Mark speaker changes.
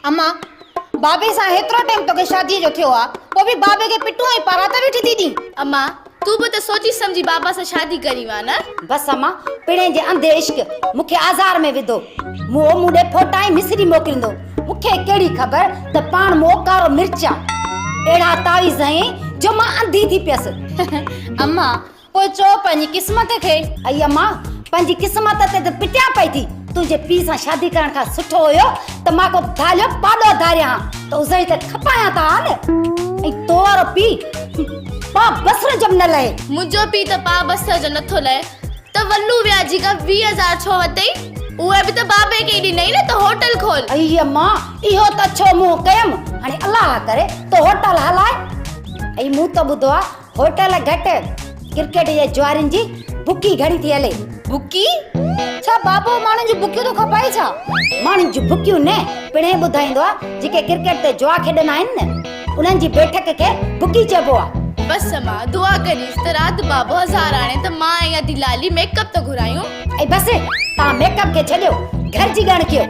Speaker 1: अम्मा बाबे सां हेतिरो टाइम तोखे शादीअ जो थियो आ पोइ बि बाबे खे पिटूं ऐं पारात वेठी थी दी।
Speaker 2: अम्मा तू भी तो सोची समझी बाबा से शादी करी वा ना।
Speaker 3: बस अम्मा पिणे जे अंधे इश्क मूंखे आज़ार में विधो। मुंह मूंडे फोटा ऐं मिसरी मोकिलींदो। मूंखे कहिड़ी ख़बर त पाण मोकारो मिर्चा अहिड़ा तावीज़ आहिनि जो मां अंधी थी पियसि।
Speaker 1: अम्मा पोइ चओ पंहिंजी क़िस्मत खे।
Speaker 3: आई अम्मा पंहिंजी क़िस्मत ते त पिटिया पई थी। तुंहिंजे पीउ सां शादी करण खां सुठो हुयो त मां को धालियो पाॾो धारियां त उज़ई त खपायां था न। ऐं तो वारो पीउ पा बसर जम न लहे।
Speaker 2: मुंहिंजो पीउ त पा बसर जो नथो लहे त वल्लू व्याजी का 20,000 छो वतई। उहे बि त बाबे खे ॾिनई न त होटल खोल।
Speaker 3: आई अम्मा इहो त छो मुंहुं कयमि। हाणे अलाह करे तो होटल हलाए। ऐं मूं त ॿुधो आहे होटल घटि क्रिकेट जे ज्वारियुनि जी बुकी घणी थी हले।
Speaker 1: बुकी छा बाबो माण्हुनि जूं बुकियूं तो खपाए छा?
Speaker 3: माण्हुनि जूं बुकियूं न पिणे ॿुधाईंदो आहे जेके क्रिकेट ते जुआ खेॾंदा आहिनि न उन्हनि जी बैठक खे बुकी चइबो आहे।
Speaker 2: बस मां दुआ करीस त रात बाबो 1000 आणे त मां या दिलाली मेकअप तो घुरायूं।
Speaker 3: ऐं बस तव्हां मेकअप खे छॾियो घर जी ॻाल्हि कयो।